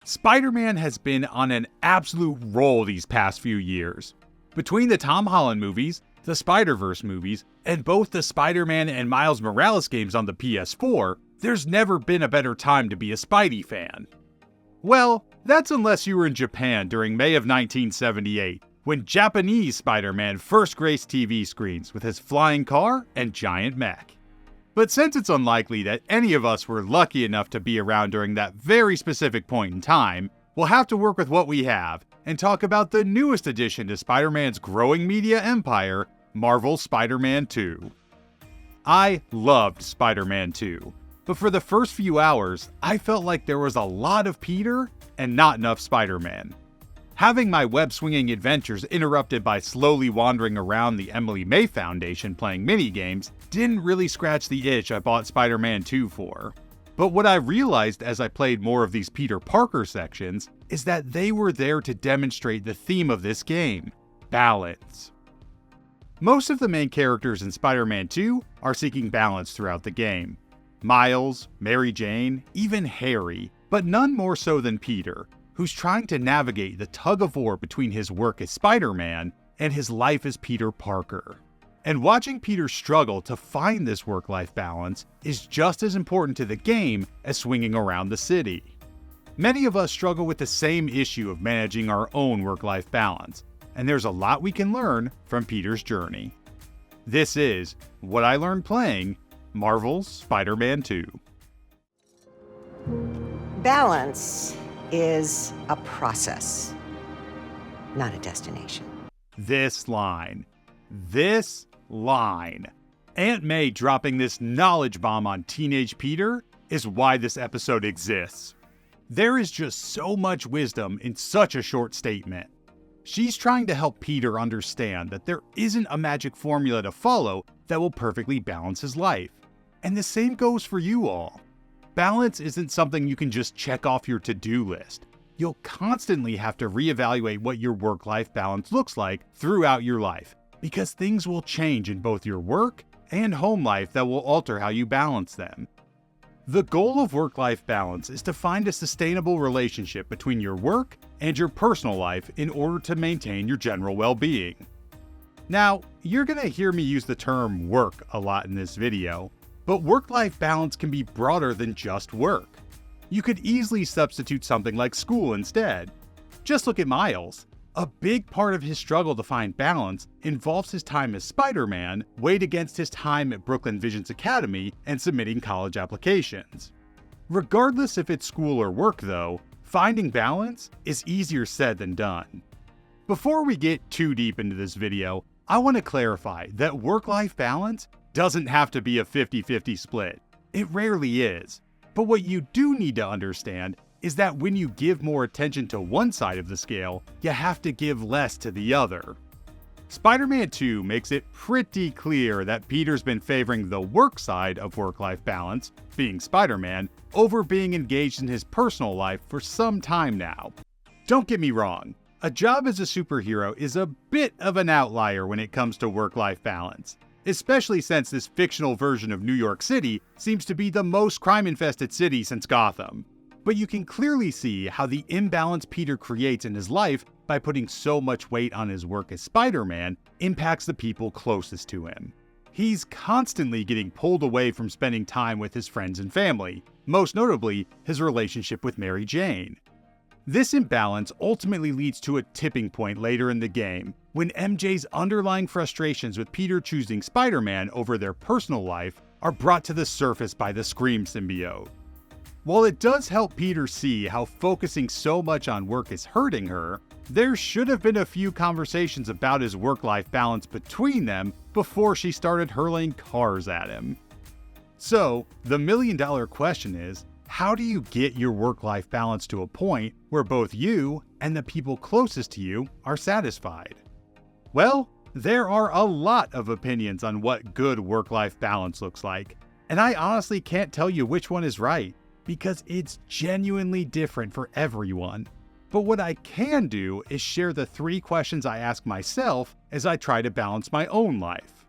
Spider-Man has been on an absolute roll these past few years. Between the Tom Holland movies, the Spider-Verse movies, and both the Spider-Man and Miles Morales games on the PS4, there's never been a better time to be a Spidey fan. Well, that's unless you were in Japan during May of 1978, when Japanese Spider-Man first graced TV screens with his flying car and giant mech. But since it's unlikely that any of us were lucky enough to be around during that very specific point in time, we'll have to work with what we have and talk about the newest addition to Spider-Man's growing media empire, Marvel's Spider-Man 2. I loved Spider-Man 2, but for the first few hours, I felt like there was a lot of Peter and not enough Spider-Man. Having my web-swinging adventures interrupted by slowly wandering around the Emily May Foundation playing minigames didn't really scratch the itch I bought Spider-Man 2 for. But what I realized as I played more of these Peter Parker sections is that they were there to demonstrate the theme of this game: balance. Most of the main characters in Spider-Man 2 are seeking balance throughout the game. Miles, Mary Jane, even Harry, but none more so than Peter, who's trying to navigate the tug-of-war between his work as Spider-Man and his life as Peter Parker. And watching Peter struggle to find this work-life balance is just as important to the game as swinging around the city. Many of us struggle with the same issue of managing our own work-life balance, and there's a lot we can learn from Peter's journey. This is What I Learned Playing Marvel's Spider-Man 2. Balance is a process, not a destination. This line. Aunt May dropping this knowledge bomb on teenage Peter is why this episode exists. There is just so much wisdom in such a short statement. She's trying to help Peter understand that there isn't a magic formula to follow that will perfectly balance his life. And the same goes for you all. Balance isn't something you can just check off your to-do list. You'll constantly have to reevaluate what your work-life balance looks like throughout your life, because things will change in both your work and home life that will alter how you balance them. The goal of work-life balance is to find a sustainable relationship between your work and your personal life in order to maintain your general well-being. Now, you're gonna hear me use the term work a lot in this video, but work-life balance can be broader than just work. You could easily substitute something like school instead. Just look at Miles. A big part of his struggle to find balance involves his time as Spider-Man weighed against his time at Brooklyn Visions Academy and submitting college applications. Regardless if it's school or work though, finding balance is easier said than done. Before we get too deep into this video, I want to clarify that work-life balance doesn't have to be a 50-50 split. It rarely is. But what you do need to understand is that when you give more attention to one side of the scale, you have to give less to the other. Spider-Man 2 makes it pretty clear that Peter's been favoring the work side of work-life balance, being Spider-Man, over being engaged in his personal life for some time now. Don't get me wrong, a job as a superhero is a bit of an outlier when it comes to work-life balance, especially since this fictional version of New York City seems to be the most crime-infested city since Gotham. But you can clearly see how the imbalance Peter creates in his life by putting so much weight on his work as Spider-Man impacts the people closest to him. He's constantly getting pulled away from spending time with his friends and family, most notably his relationship with Mary Jane. This imbalance ultimately leads to a tipping point later in the game, when MJ's underlying frustrations with Peter choosing Spider-Man over their personal life are brought to the surface by the Scream symbiote. While it does help Peter see how focusing so much on work is hurting her, there should have been a few conversations about his work-life balance between them before she started hurling cars at him. So, the million-dollar question is, how do you get your work-life balance to a point where both you and the people closest to you are satisfied? Well, there are a lot of opinions on what good work-life balance looks like, and I honestly can't tell you which one is right, because it's genuinely different for everyone. But what I can do is share the 3 questions I ask myself as I try to balance my own life.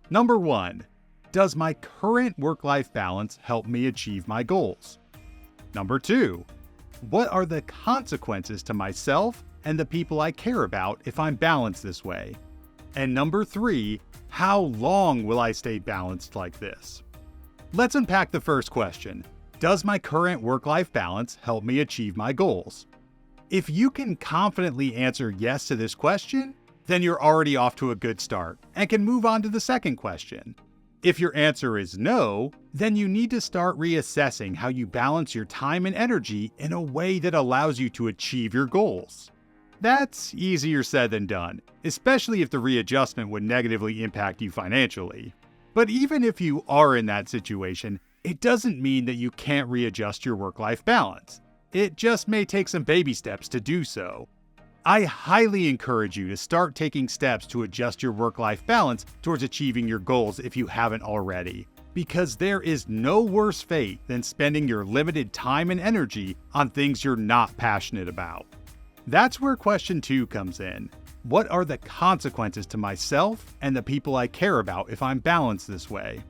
Number 1, does my current work-life balance help me achieve my goals? Number 2, What are the consequences to myself and the people I care about if I'm balanced this way? And number 3, how long will I stay balanced like this? Let's unpack the first question. Does my current work-life balance help me achieve my goals? If you can confidently answer yes to this question, then you're already off to a good start and can move on to the second question. If your answer is no, then you need to start reassessing how you balance your time and energy in a way that allows you to achieve your goals. That's easier said than done, especially if the readjustment would negatively impact you financially. But even if you are in that situation, it doesn't mean that you can't readjust your work-life balance. It just may take some baby steps to do so. I highly encourage you to start taking steps to adjust your work-life balance towards achieving your goals if you haven't already, because there is no worse fate than spending your limited time and energy on things you're not passionate about. That's where question 2 comes in. What are the consequences to myself and the people I care about if I'm balanced this way?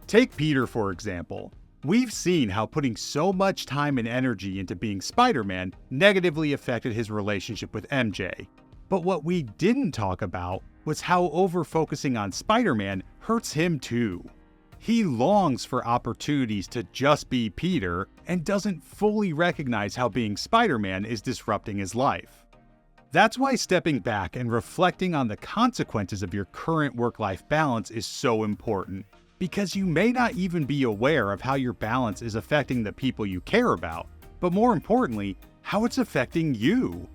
Take Peter, for example. We've seen how putting so much time and energy into being Spider-Man negatively affected his relationship with MJ. But what we didn't talk about was how over-focusing on Spider-Man hurts him too. He longs for opportunities to just be Peter and doesn't fully recognize how being Spider-Man is disrupting his life. That's why stepping back and reflecting on the consequences of your current work-life balance is so important. Because you may not even be aware of how your balance is affecting the people you care about, but more importantly, how it's affecting you.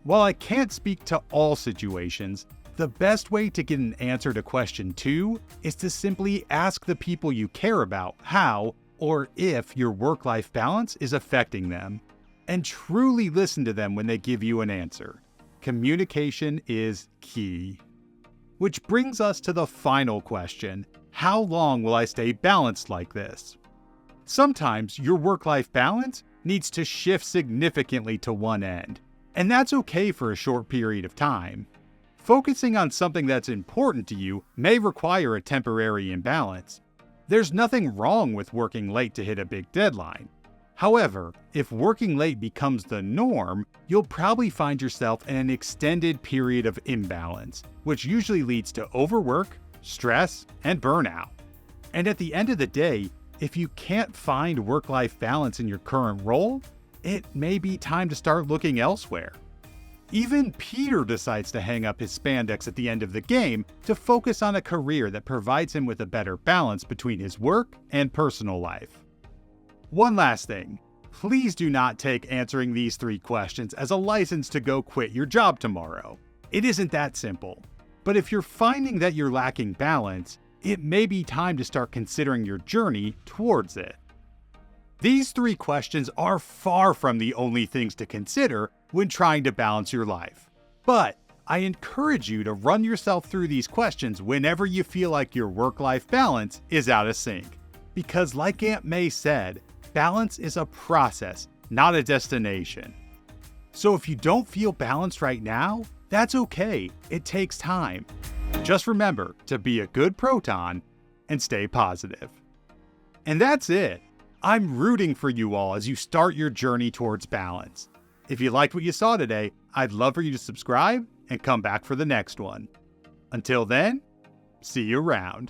While I can't speak to all situations, the best way to get an answer to question 2 is to simply ask the people you care about how or if your work-life balance is affecting them, and truly listen to them when they give you an answer. Communication is key. Which brings us to the final question. How long will I stay balanced like this? Sometimes your work-life balance needs to shift significantly to one end, and that's okay for a short period of time. Focusing on something that's important to you may require a temporary imbalance. There's nothing wrong with working late to hit a big deadline. However, if working late becomes the norm, you'll probably find yourself in an extended period of imbalance, which usually leads to overwork, stress, and burnout. And at the end of the day, if you can't find work-life balance in your current role, it may be time to start looking elsewhere. Even Peter decides to hang up his spandex at the end of the game to focus on a career that provides him with a better balance between his work and personal life. One last thing. Please do not take answering these 3 questions as a license to go quit your job tomorrow. It isn't that simple. But if you're finding that you're lacking balance, it may be time to start considering your journey towards it. These 3 questions are far from the only things to consider when trying to balance your life. But I encourage you to run yourself through these questions whenever you feel like your work-life balance is out of sync. Because like Aunt May said, balance is a process, not a destination. So if you don't feel balanced right now, that's okay. It takes time. Just remember to be a good proton and stay positive. And that's it. I'm rooting for you all as you start your journey towards balance. If you liked what you saw today, I'd love for you to subscribe and come back for the next one. Until then, see you around.